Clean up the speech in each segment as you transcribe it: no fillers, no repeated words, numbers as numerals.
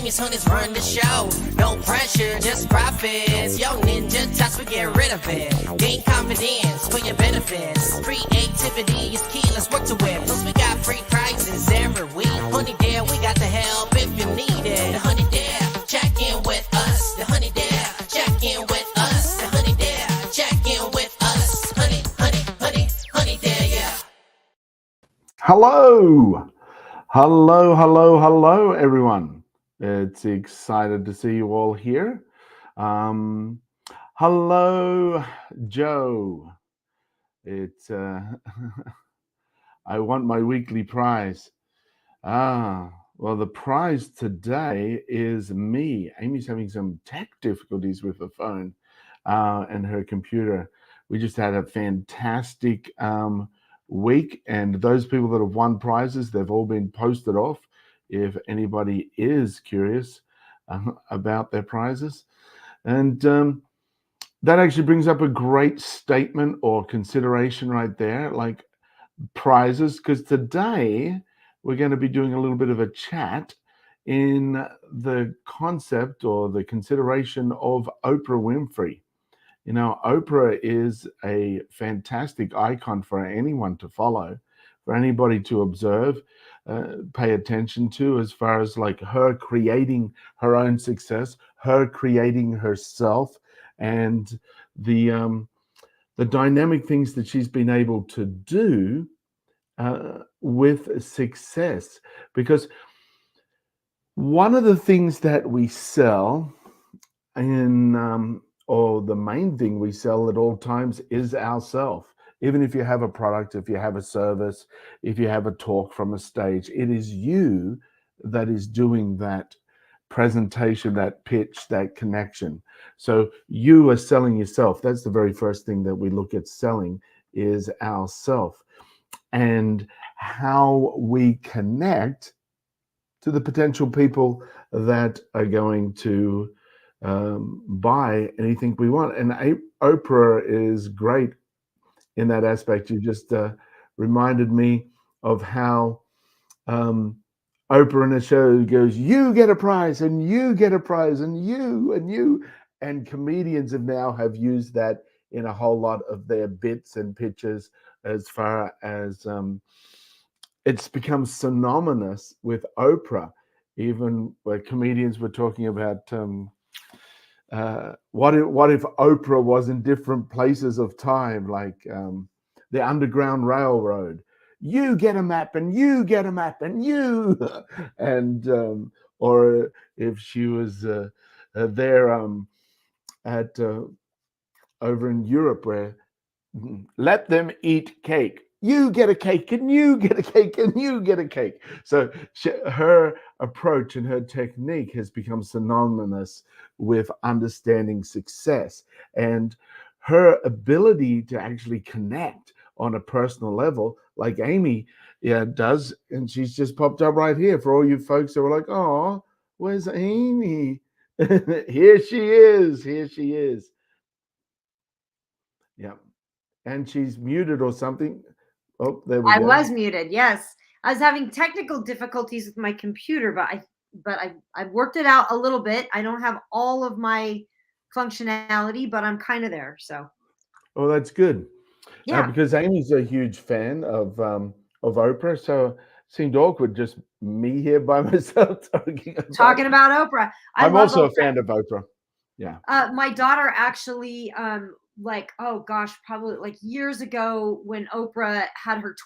Amy's honeys run the show. No pressure, just profits. Yo, ninja touch, we get rid of it. Gain confidence for your benefits. Creativity is key, let's work to it. Plus we got free prizes every week. Honey Dare, we got the help if you need it. The Honey Dare, check in with us. The Honey Dare, check in with us. The Honey Dare, check in with us. Honey Dare, yeah. Hello, everyone. It's excited to see you all here. Hello, Joe. It's I want my weekly prize. Well, the prize today is me. Amy's having some tech difficulties with the phone and her computer. We just had a fantastic week, and those people that have won prizes, they've all been posted off if anybody is curious about their prizes. And that actually brings up a great statement or consideration right there, like prizes, because today we're going to be doing a little bit of a chat in the concept or the consideration of Oprah Winfrey. You know, Oprah is a fantastic icon for anyone to follow, for anybody to observe, pay attention to, as far as like her creating her own success, her creating herself, and the dynamic things that she's been able to do with success. Because one of the things that we sell in or the main thing we sell at all times is ourself. Even if you have a product, if you have a service, if you have a talk from a stage, it is you that is doing that presentation, that pitch, that connection. So you are selling yourself. That's the very first thing that we look at selling, is ourself, and how we connect to the potential people that are going to buy anything we want. And Oprah is great in that aspect. You just reminded me of how Oprah in a show goes, you get a prize, and you get a prize, and you. And comedians have used that in a whole lot of their bits and pitches, as far as it's become synonymous with Oprah. Even where comedians were talking about what if Oprah was in different places of time, like the Underground Railroad. You get a map, and you get a map, and you, and or if she was there at over in Europe, where let them eat cake. You get a cake, and you get a cake, and you get a cake. So her approach and her technique has become synonymous with understanding success, and her ability to actually connect on a personal level, like Amy does. And she's just popped up right here for all you folks that were like, oh, where's Amy? Here she is. Here she is. Yeah. And she's muted or something. Oh, there we go. I was muted. Yes, I was having technical difficulties with my computer, but I worked it out a little bit. I don't have all of my functionality, but I'm kind of there. So. Oh, that's good. Yeah. Because Amy's a huge fan of Oprah, so it seemed awkward just me here by myself talking about Oprah. I'm also Oprah. A fan of Oprah. Yeah. My daughter actually. Like, oh gosh, probably like years ago when Oprah had her,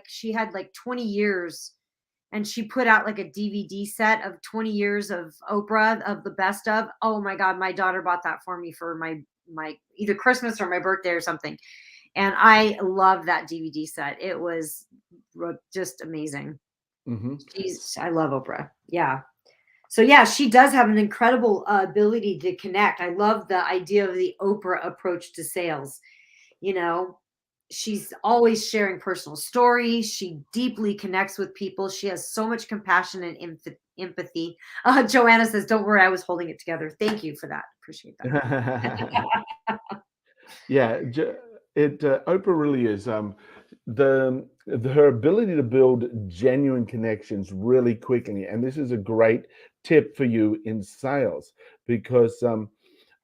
she had like 20 years, and she put out like a DVD set of 20 years of Oprah, of the best of. Oh my God, my daughter bought that for me for my either Christmas or my birthday or something. And I love that DVD set. It was just amazing. Mm-hmm. I love Oprah. Yeah. So yeah, she does have an incredible ability to connect. I love the idea of the Oprah approach to sales. You know, she's always sharing personal stories. She deeply connects with people. She has so much compassion and empathy. Joanna says, don't worry, I was holding it together. Thank you for that. Appreciate that. Yeah, Oprah really is. Her ability to build genuine connections really quickly, and this is a great tip for you in sales, because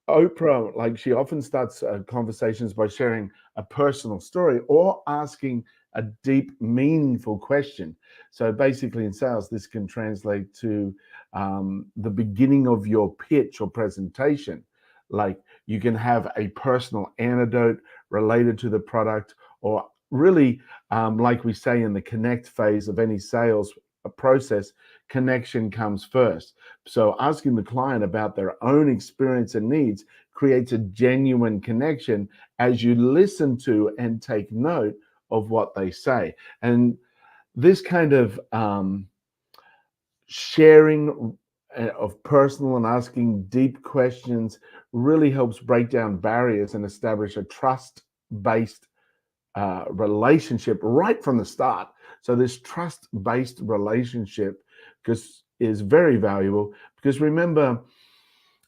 Oprah, like, she often starts conversations by sharing a personal story or asking a deep, meaningful question. So basically, in sales, this can translate to the beginning of your pitch or presentation. Like, you can have a personal anecdote related to the product, or really, like we say in the connect phase of any sales process, connection comes first. So asking the client about their own experience and needs creates a genuine connection as you listen to and take note of what they say. And this kind of sharing of personal and asking deep questions really helps break down barriers and establish a trust-based relationship right from the start. So this trust-based relationship is very valuable, because remember,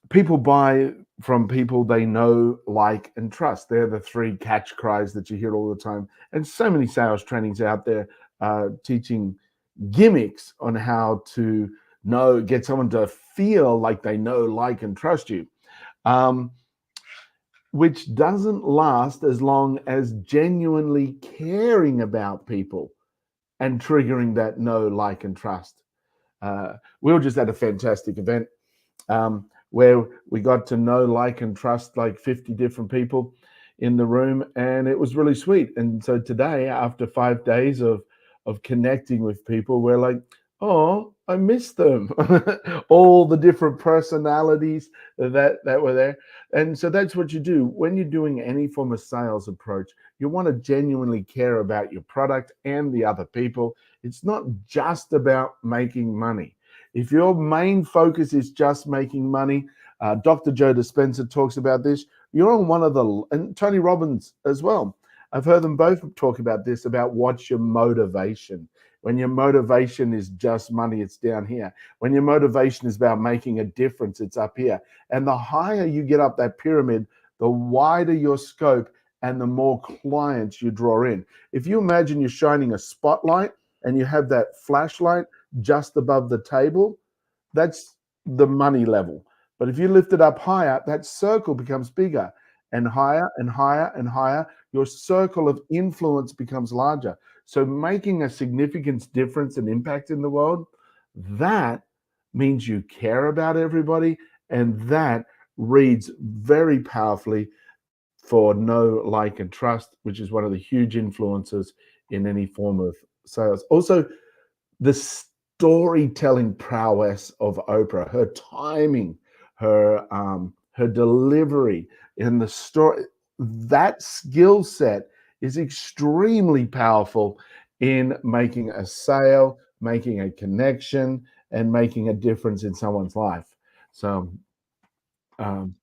people buy from people they know, like, and trust. They're the three catch cries that you hear all the time. And so many sales trainings out there teaching gimmicks on how to get someone to feel like they know, like, and trust you, which doesn't last as long as genuinely caring about people and triggering that know, like, and trust. We were just at a fantastic event where we got to know, like, and trust like 50 different people in the room, and it was really sweet. And so today, after 5 days of connecting with people, we're like, oh, I miss them. All the different personalities that were there. And so that's what you do when you're doing any form of sales approach. You want to genuinely care about your product and the other people. It's not just about making money. If your main focus is just making money, Dr. Joe Dispenza talks about this. You're on one of the, and Tony Robbins as well. I've heard them both talk about this, about what's your motivation. When your motivation is just money, it's down here. When your motivation is about making a difference, it's up here. And the higher you get up that pyramid, the wider your scope and the more clients you draw in. If you imagine you're shining a spotlight and you have that flashlight just above the table, that's the money level. But if you lift it up higher, that circle becomes bigger, and higher and higher and higher. Your circle of influence becomes larger. So making a significant difference and impact in the world, that means you care about everybody, and that reads very powerfully for know, like, and trust, which is one of the huge influences in any form of sales. Also, the storytelling prowess of Oprah, her timing, her delivery in the story, that skill set is extremely powerful in making a sale, making a connection, and making a difference in someone's life. So um,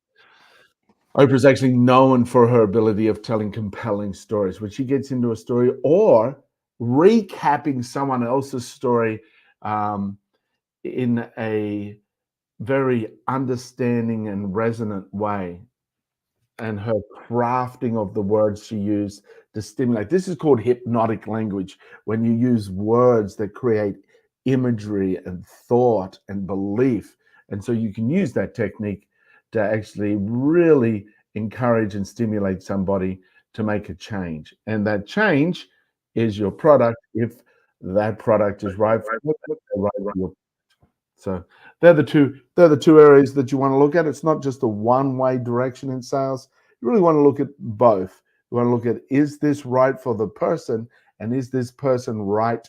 Oprah's actually known for her ability of telling compelling stories. When she gets into a story or recapping someone else's story um, in a very understanding and resonant way, and her crafting of the words she used to stimulate. This is called hypnotic language, when you use words that create imagery and thought and belief. And so you can use that technique to actually really encourage and stimulate somebody to make a change. And that change is your product, if that product is right for your. So they're the two areas that you want to look at. It's not just a one-way direction in sales. You really want to look at both. You want to look at, is this right for the person, and is this person right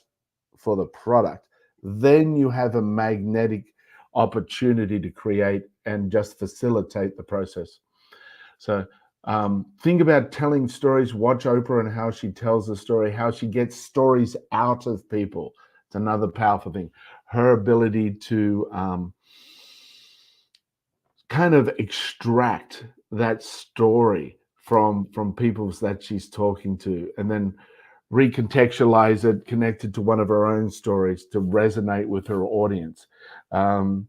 for the product? Then you have a magnetic opportunity to create and just facilitate the process. So think about telling stories. Watch Oprah and how she tells the story, how she gets stories out of people. It's another powerful thing. Her ability to kind of extract that story from people that she's talking to, and then recontextualize it, connect it to one of her own stories to resonate with her audience. That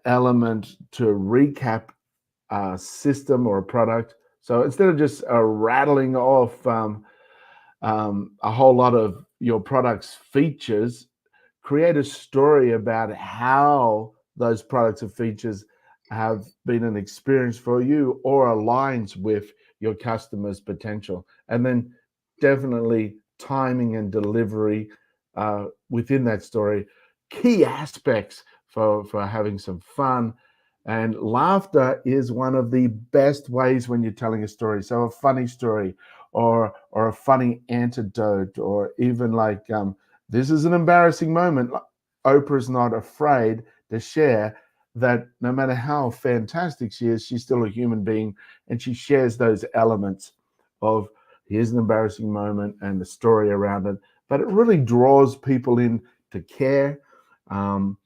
element to recap a system or a product. So instead of just rattling off a whole lot of your product's features, create a story about how those products or features have been an experience for you or aligns with your customer's potential. And then definitely timing and delivery within that story, key aspects for having some fun. And laughter is one of the best ways when you're telling a story. So a funny story or a funny anecdote, or even like this is an embarrassing moment. Oprah's not afraid to share that no matter how fantastic she is, she's still a human being, and she shares those elements of here's an embarrassing moment and the story around it. But it really draws people in to care, um,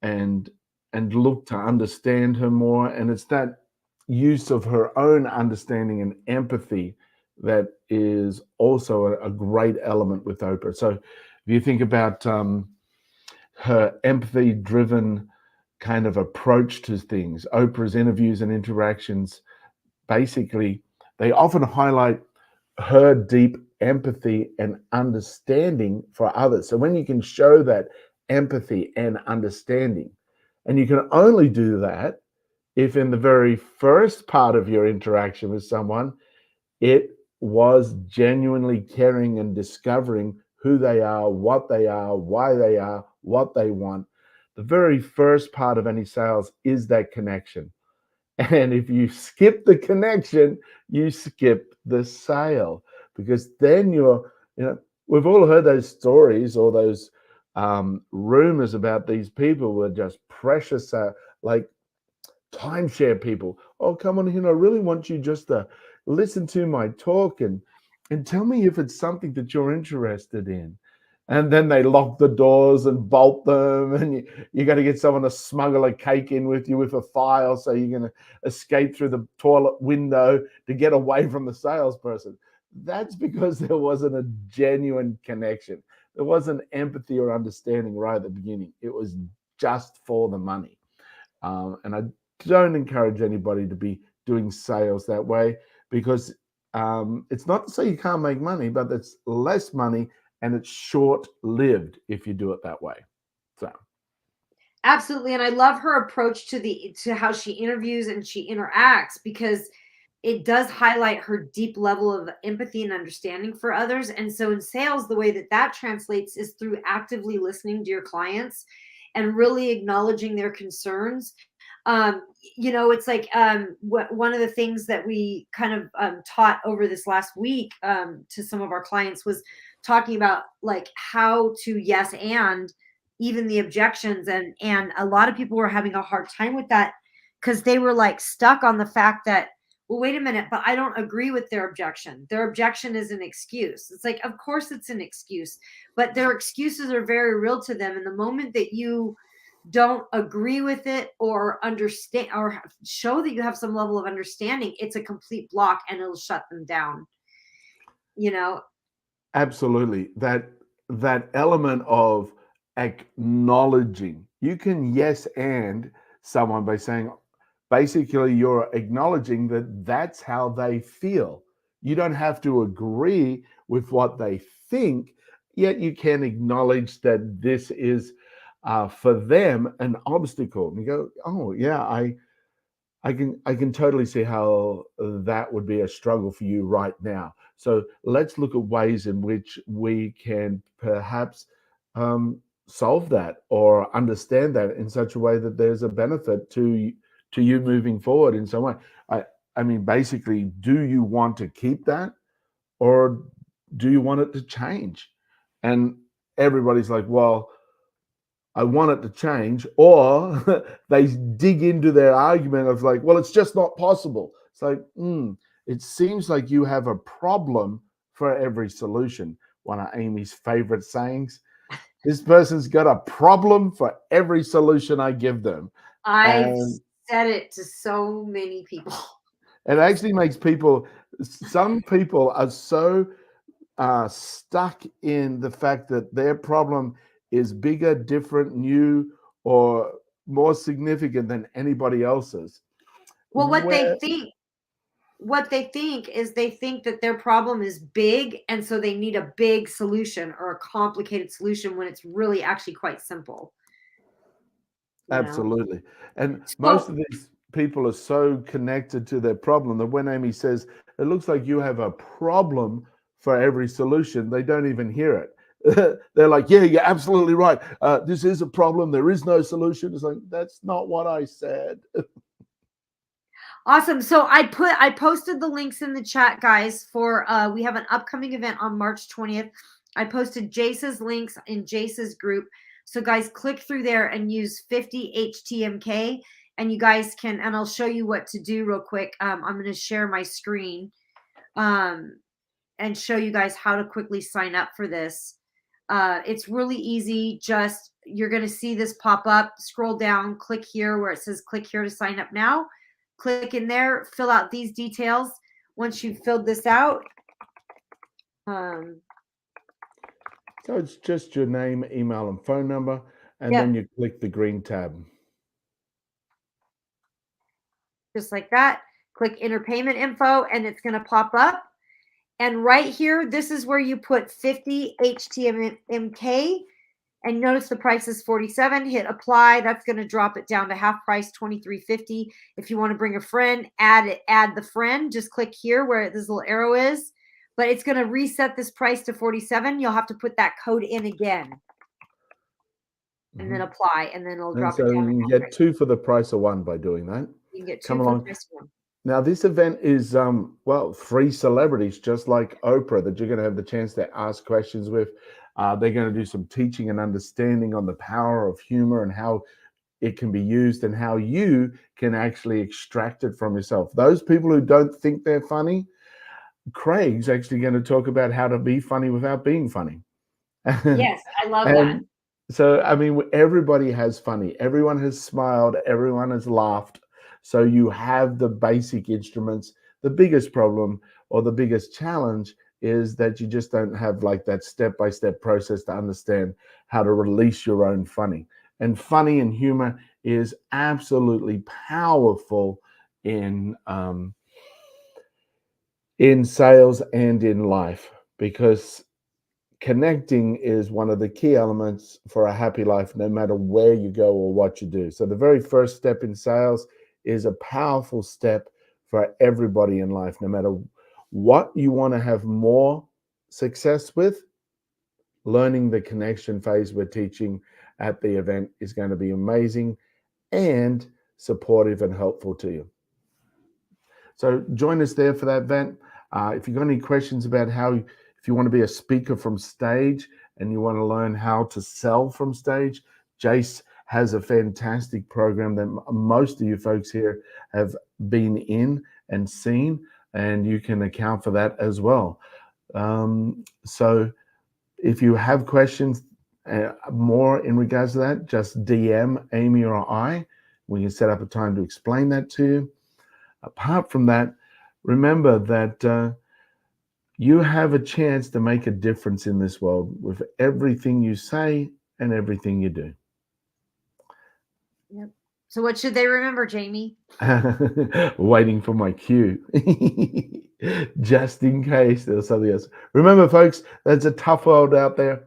and look to understand her more. And it's that use of her own understanding and empathy that is also a great element with Oprah. So if you think about her empathy driven kind of approach to things, Oprah's interviews and interactions, basically, they often highlight her deep empathy and understanding for others. So when you can show that empathy and understanding, and you can only do that if in the very first part of your interaction with someone, it was genuinely caring and discovering who they are, why they are, what they want. The very first part of any sales is that connection. And if you skip the connection, you skip the sale, because then we've all heard those stories or those rumors about these people who are just precious, like timeshare people. Oh, come on in. I really want you just to listen to my talk and tell me if it's something that you're interested in. And then they lock the doors and bolt them, and you got to get someone to smuggle a cake in with you with a file, so you're going to escape through the toilet window to get away from the salesperson. That's because there wasn't a genuine connection. There wasn't empathy or understanding right at the beginning. It was just for the money. And I don't encourage anybody to be doing sales that way, because it's not to say you can't make money, but it's less money and it's short lived if you do it that way. So, Absolutely, and I love her approach to how she interviews and she interacts, because it does highlight her deep level of empathy and understanding for others. And so in sales, the way that that translates is through actively listening to your clients and really acknowledging their concerns. It's like one of the things that we kind of taught over this last week to some of our clients was talking about like how to yes and even the objections, and a lot of people were having a hard time with that because they were like stuck on the fact that, well, wait a minute, but I don't agree with their objection. Their objection is an excuse. It's like, of course it's an excuse, but their excuses are very real to them. And the moment that you don't agree with it or understand or show that you have some level of understanding, it's a complete block and it'll shut them down, you know? absolutely, that element of acknowledging, you can yes and someone by saying, basically you're acknowledging that that's how they feel. You don't have to agree with what they think, yet you can acknowledge that this is for them an obstacle. And you go, oh yeah, I can totally see how that would be a struggle for you right now. So let's look at ways in which we can perhaps solve that or understand that in such a way that there's a benefit to you moving forward in some way. I I mean, basically, do you want to keep that or do you want it to change? And everybody's like, well, I want it to change, or they dig into their argument of like, well, it's just not possible. It's like, it seems like you have a problem for every solution. One of Amy's favorite sayings: "This person's got a problem for every solution I give them," I've and said it to so many people. it actually makes people. Some people are so stuck in the fact that their problem is bigger, different, new, or more significant than anybody else's. Well, what they Where, think. what they think is they think that their problem is big, and so they need a big solution or a complicated solution when it's really actually quite simple. You know? Absolutely. And most So of these people are so connected to their problem that when Amy says, it looks like you have a problem for every solution, they don't even hear it. They're like, yeah, you're absolutely right. This is a problem. There is no solution. It's like, that's not what I said. awesome. So I posted the links in the chat, guys, for we have an upcoming event on March 20th. I posted Jace's links in Jace's group. So guys, click through there and use 50 HTMK, and you guys can, and I'll show you what to do real quick. I'm going to share my screen and show you guys how to quickly sign up for this. It's really easy. Just, you're going to see this pop up, scroll down, click here where it says click here to sign up now. Click in there, fill out these details. Once you've filled this out, So it's just your name, email, and phone number, and Yep. then you click the green tab. just like that, click enter payment info, and it's going to pop up. And right here, this is where you put 50 HTMK, and notice the price is $47. Hit apply. That's going to drop it down to half price, $23.50. If you want to bring a friend, add the friend. Just click here where this little arrow is. But it's going to reset this price to $47. You'll have to put that code in again, and then apply, and then it'll And drop so it down. you can get 2 for the price of 1 by doing that. You can get 2 Come for along. the price of 1. Now, this event is, 3 celebrities, just like Oprah, that you're going to have the chance to ask questions with. They're going to do some teaching and understanding on the power of humor and how it can be used and how you can actually extract it from yourself. Those people who don't think they're funny, Craig's actually going to talk about how to be funny without being funny. Yes, I love that. So, I mean, everybody has funny. Everyone has smiled. Everyone has laughed. So you have the basic instruments. The biggest problem or the biggest challenge is that you just don't have like that step-by-step process to understand how to release your own funny. And funny and humor is absolutely powerful in sales and in life, because connecting is one of the key elements for a happy life, no matter where you go or what you do. So the very first step in sales is a powerful step for everybody in life, no matter what you want to have more success with. Learning the connection phase we're teaching at the event is going to be amazing and supportive and helpful to you. So join us there for that event. If you've got any questions about if you want to be a speaker from stage and you want to learn how to sell from stage, Jace has a fantastic program that most of you folks here have been in and seen, and you can account for that as well. So if you have questions more in regards to that, just DM Amy or I. We can set up a time to explain that to you. Apart from that, remember that you have a chance to make a difference in this world with everything you say and everything you do. Yep. So what should they remember, Jamie? Waiting for my cue. Just in case there's something else. Remember, folks, there's a tough world out there.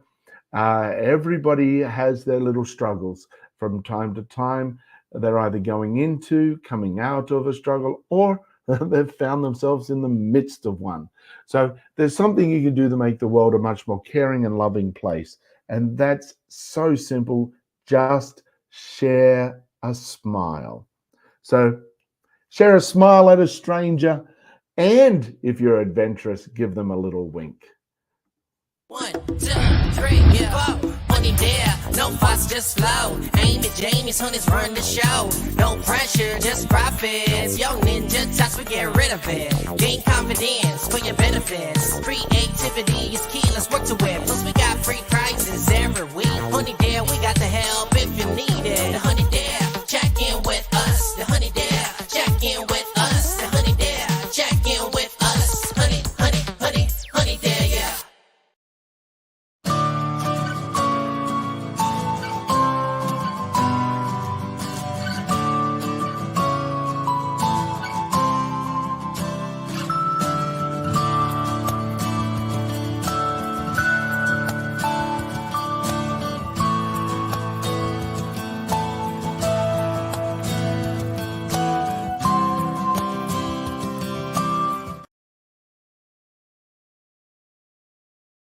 Everybody has their little struggles from time to time. They're either going into, coming out of a struggle, or they've found themselves in the midst of one. So there's something you can do to make the world a much more caring and loving place. And that's so simple. Just share a smile. So share a smile at a stranger. And if you're adventurous, give them a little wink. 1, 2, 3, 4. Money there, no fuss, just flow. Amy, Jamie's honeys run the show. No pressure, just profits. Young ninja touch, we get rid of it. Gain confidence for your benefits. Creativity is key, let's work to it. Plus we got free prizes every week. Money there, we